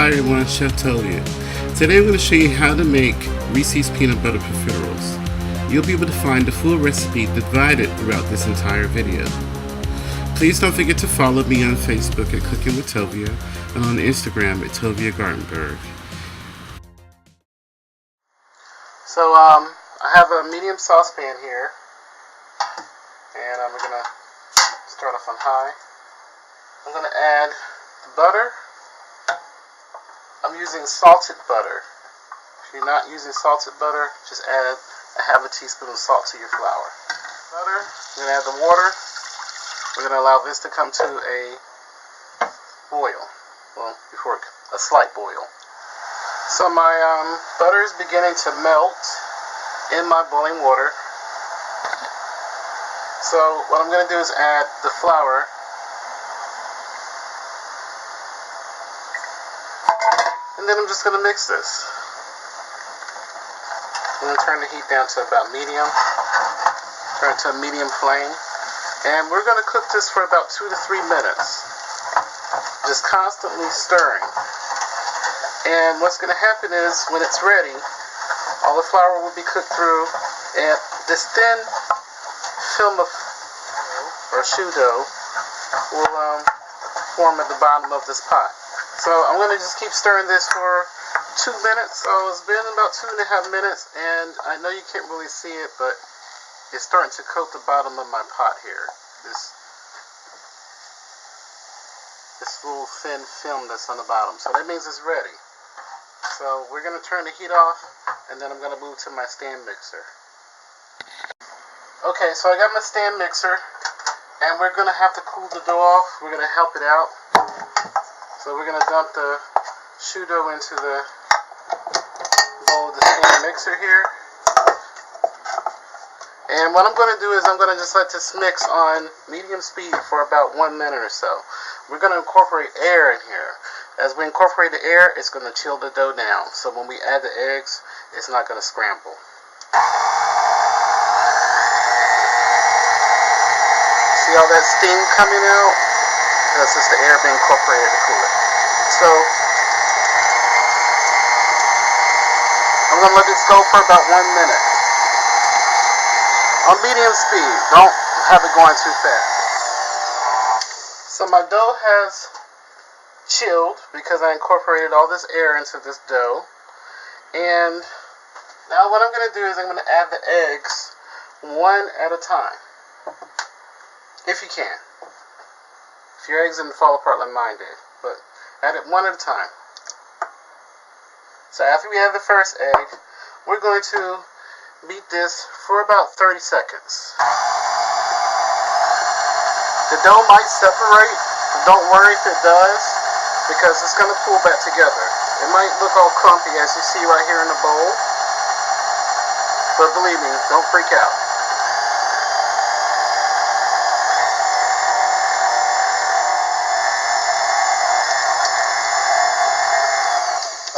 Hi everyone, Chef Tovia. Today I'm going to show you how to make Reese's peanut butter profiteroles. You'll be able to find the full recipe divided throughout this entire video. Please don't forget to follow me on Facebook at Cooking with Tovia and on Instagram at Tovia Gartenberg. So I have a medium saucepan here, and we're going to start off on high. I'm going to add the butter. I'm using salted butter. If you're not using salted butter, just add a half a teaspoon of salt to your flour. Butter, we're going to add the water. We're going to allow this to come to a boil. Well, before a slight boil. So my butter is beginning to melt in my boiling water. So what I'm going to do is add the flour. And then I'm just going to mix this. I'm going to turn the heat down to about medium. Turn it to a medium flame. And we're going to cook this for about 2 to 3 minutes. Just constantly stirring. And what's going to happen is, when it's ready, all the flour will be cooked through, and this thin film of choux dough will form at the bottom of this pot. So I'm going to just keep stirring this for 2 minutes. So it's been about 2.5 minutes, and I know you can't really see it, but it's starting to coat the bottom of my pot here. This little thin film that's on the bottom. So that means it's ready. So we're going to turn the heat off, and then I'm going to move to my stand mixer. Okay, so I got my stand mixer, and we're going to have to cool the dough off. We're going to help it out. So we're going to dump the choux dough into the bowl of the stand mixer here. And what I'm going to do is I'm going to just let this mix on medium speed for about 1 minute or so. We're going to incorporate air in here. As we incorporate the air, it's going to chill the dough down. So when we add the eggs, it's not going to scramble. See all that steam coming out? That's just the air being incorporated to cool it. So I'm going to let this go for about 1 minute. On medium speed. Don't have it going too fast. So my dough has chilled because I incorporated all this air into this dough. And now what I'm going to do is I'm going to add the eggs one at a time. If you can. If your eggs didn't fall apart like mine did. But add it one at a time. So after we add the first egg, we're going to beat this for about 30 seconds. The dough might separate. Don't worry if it does, because it's going to pull back together. It might look all clumpy as you see right here in the bowl. But believe me, don't freak out.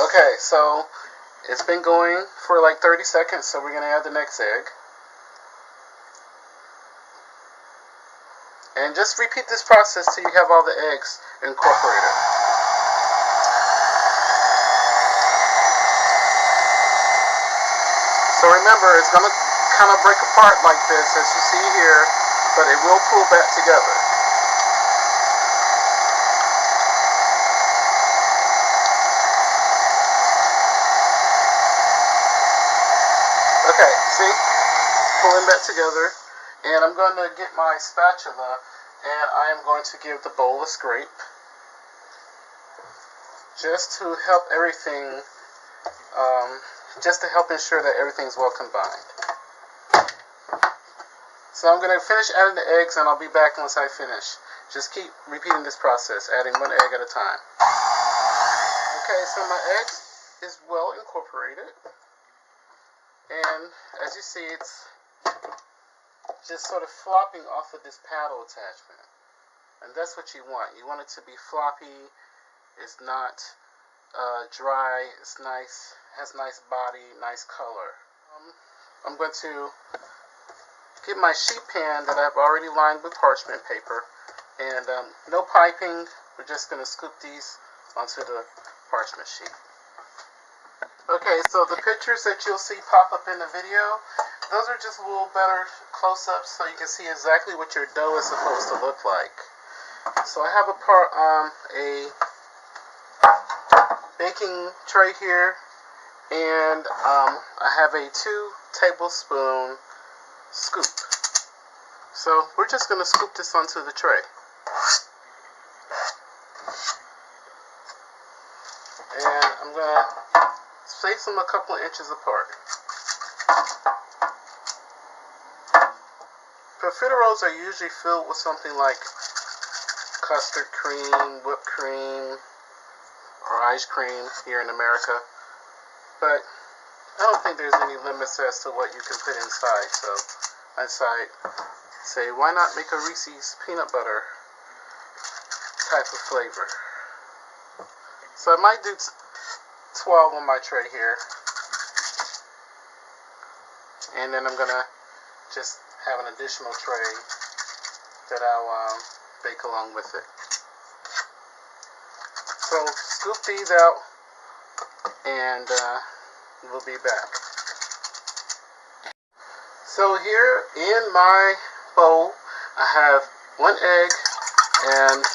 Okay, so it's been going for like 30 seconds, so we're going to add the next egg. And just repeat this process till you have all the eggs incorporated. So remember, it's going to kind of break apart like this, as you see here, but it will pull back together. Okay, see? Pulling back together. And I'm going to get my spatula, and I am going to give the bowl a scrape. Just to help everything, just to help ensure that everything's well combined. So I'm going to finish adding the eggs, and I'll be back once I finish. Just keep repeating this process, adding 1 egg at a time. Okay, so my eggs is well incorporated. And as you see, it's just sort of flopping off of this paddle attachment. And that's what you want. You want it to be floppy. It's not dry. It's nice. Has nice body, nice color. I'm going to get my sheet pan that I've already lined with parchment paper. And no piping. We're just going to scoop these onto the parchment sheet. Okay, so the pictures that you'll see pop up in the video, those are just a little better close-ups so you can see exactly what your dough is supposed to look like. So I have a baking tray here, and I have a 2 tablespoon scoop. So we're just going to scoop this onto the tray. And I'm going to place them a couple of inches apart. Profiteroles are usually filled with something like custard cream, whipped cream, or ice cream here in America. But I don't think there's any limits as to what you can put inside. So I say, why not make a Reese's peanut butter type of flavor? So I might do 12 on my tray here. And then I'm going to just have an additional tray that I'll bake along with it. So scoop these out, and we'll be back. So here in my bowl, I have 1 egg and a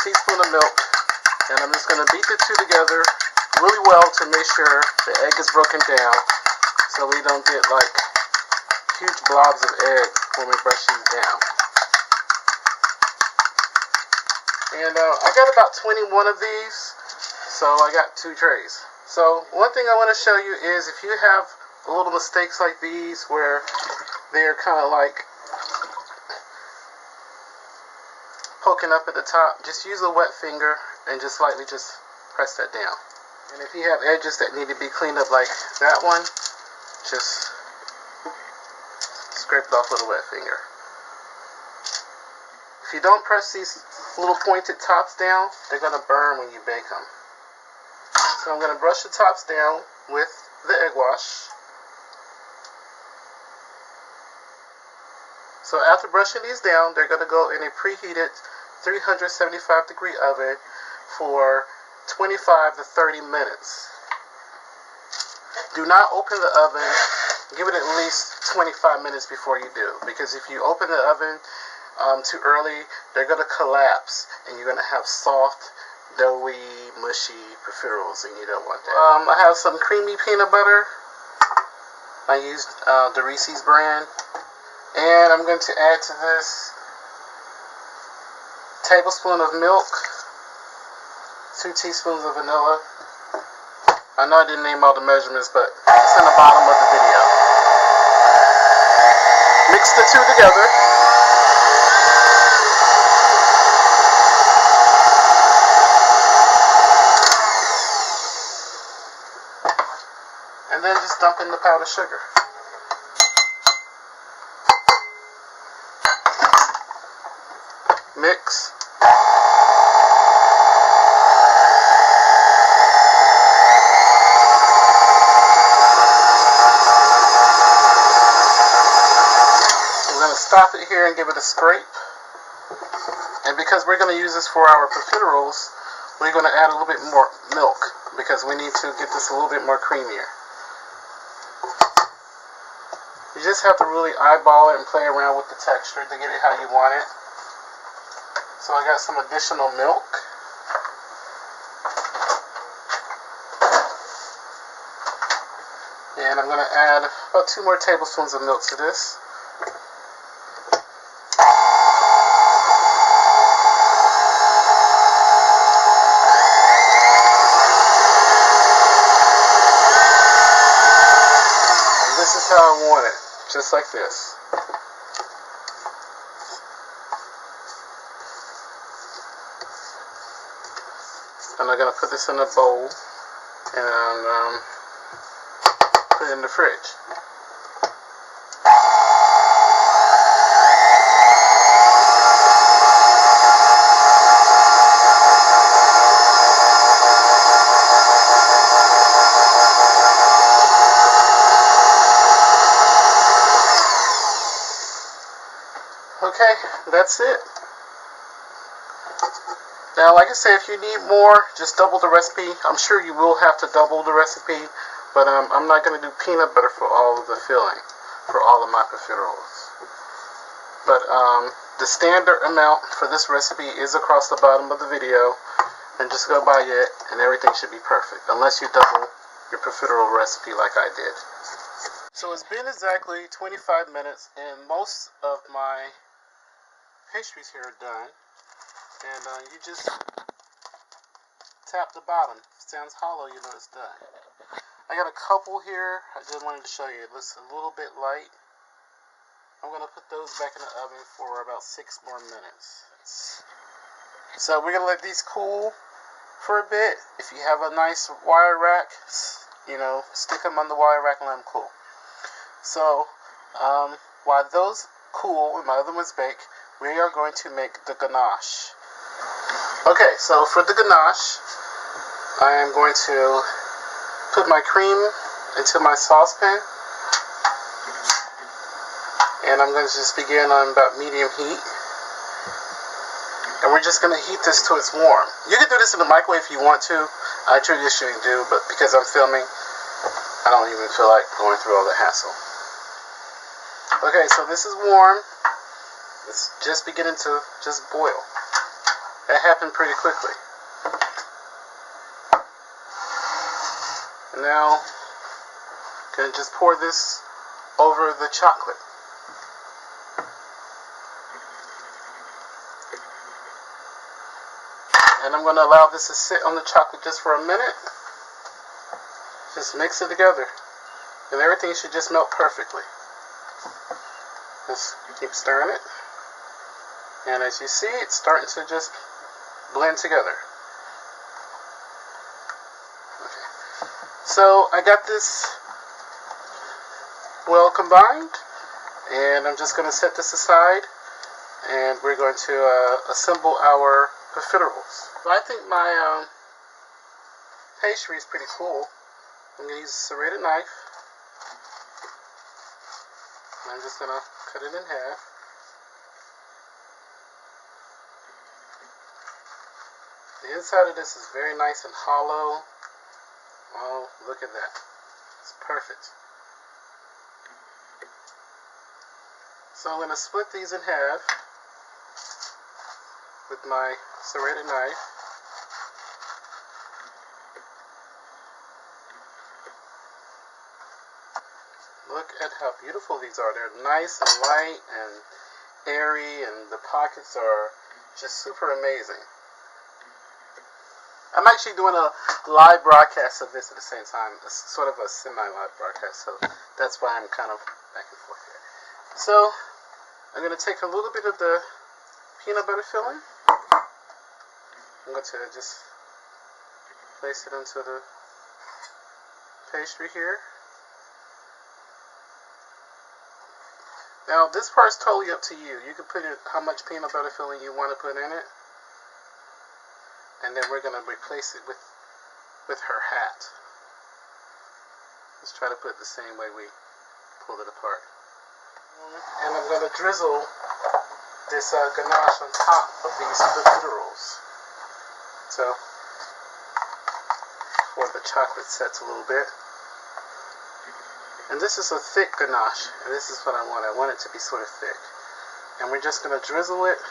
teaspoon of milk, and I'm just going to beat the two together really well to make sure the egg is broken down, so we don't get like huge blobs of egg when we brush these down. And I got about 21 of these, so I got 2 trays. So one thing I want to show you is if you have little mistakes like these where they're kind of like poking up at the top, just use a wet finger and just lightly just press that down. And if you have edges that need to be cleaned up like that one, just scrape it off with a wet finger. If you don't press these little pointed tops down, they're going to burn when you bake them. So I'm going to brush the tops down with the egg wash. So after brushing these down, they're going to go in a preheated 375 degree oven for 25 to 30 minutes. Do not open the oven. Give it at least 25 minutes before you do, because if you open the oven too early, they're going to collapse and you're going to have soft, doughy, mushy profiteroles, and you don't want that. I have some creamy peanut butter. I used the Reese's brand, and I'm going to add to this a tablespoon of milk, 2 teaspoons of vanilla. I know I didn't name all the measurements, but it's in the bottom of the video. Mix the two together. And then just dump in the powdered sugar. Mix. I'm going to stop it here and give it a scrape. And because we're going to use this for our profiteroles, we're going to add a little bit more milk because we need to get this a little bit more creamier. You just have to really eyeball it and play around with the texture to get it how you want it. So I got some additional milk. And I'm going to add about 2 more tablespoons of milk to this. And this is how I want it. Just like this. And I'm going to put this in a bowl and put it in the fridge. Okay, that's it. Now, like I said, if you need more, just double the recipe. I'm sure you will have to double the recipe, but I'm not going to do peanut butter for all of the filling, for all of my profiteroles. But the standard amount for this recipe is across the bottom of the video, and just go by it, and everything should be perfect, unless you double your profiterole recipe like I did. So it's been exactly 25 minutes, and most of my pastries here are done. And you just tap the bottom. If it sounds hollow, you know it's done. I got a couple here. I just wanted to show you. It looks a little bit light. I'm going to put those back in the oven for about 6 more minutes. So we're going to let these cool for a bit. If you have a nice wire rack, you know, stick them on the wire rack and let them cool. So while those cool and my other ones bake, we are going to make the ganache. Okay, so for the ganache, I am going to put my cream into my saucepan, and I'm going to just begin on about medium heat, and we're just going to heat this till it's warm. You can do this in the microwave if you want to. I traditionally do, but because I'm filming, I don't even feel like going through all the hassle. Okay, so this is warm. It's just beginning to just boil. That happened pretty quickly. And now, I'm going to just pour this over the chocolate. And I'm going to allow this to sit on the chocolate just for a minute. Just mix it together. And everything should just melt perfectly. Just keep stirring it. And as you see, it's starting to just blend together. Okay. So I got this well combined, and I'm just going to set this aside, and we're going to assemble our profiteroles. So I think my pastry is pretty cool. I'm going to use a serrated knife. And I'm just going to cut it in half. The inside of this is very nice and hollow. Oh, look at that. It's perfect. So I'm going to split these in half with my serrated knife. Look at how beautiful these are. They're nice and light and airy, and the pockets are just super amazing. I'm actually doing a live broadcast of this at the same time. It's sort of a semi-live broadcast, so that's why I'm kind of back and forth here. So, I'm going to take a little bit of the peanut butter filling. I'm going to just place it into the pastry here. Now, this part's totally up to you. You can put in how much peanut butter filling you want to put in it. And then we're going to replace it with her hat. Let's try to put it the same way we pulled it apart. And I'm going to drizzle this ganache on top of these profiteroles. So, before the chocolate sets a little bit. And this is a thick ganache, and this is what I want. I want it to be sort of thick. And we're just going to drizzle it.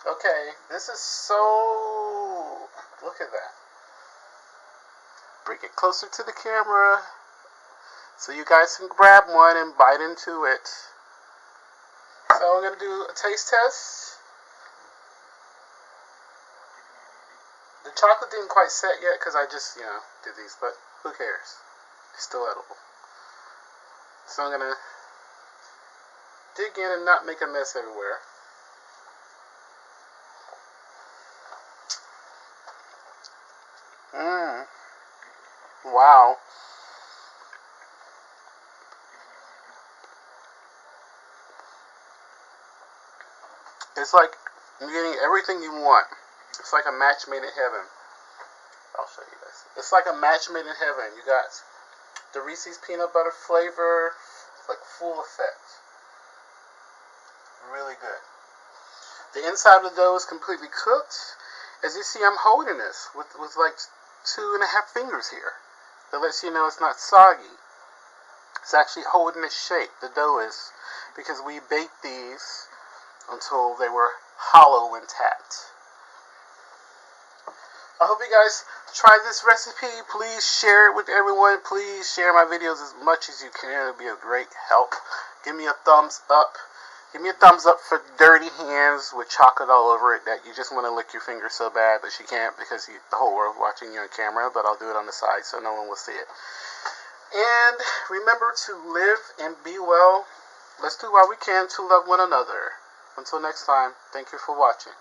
Okay, this is so... Look at that. Bring it closer to the camera so you guys can grab one and bite into it. So we're going to do a taste test. The chocolate didn't quite set yet because I just, did these, but who cares? It's still edible. So I'm going to dig in and not make a mess everywhere. Wow. It's like you're getting everything you want. It's like a match made in heaven. I'll show you guys. It's like a match made in heaven. You got the Reese's peanut butter flavor, like full effect. Really good. The inside of the dough is completely cooked. As you see, I'm holding this with like 2.5 fingers here. That lets you know it's not soggy. It's actually holding its shape. The dough is, because we baked these until they were hollow intact. I hope you guys try this recipe. Please share it with everyone. Please share my videos as much as you can. It'll be a great help. Give me a thumbs up. Give me a thumbs up for dirty hands with chocolate all over it that you just want to lick your finger so bad, but you can't because the whole world's watching you on camera, but I'll do it on the side so no one will see it. And remember to live and be well. Let's do what we can to love one another. Until next time, thank you for watching.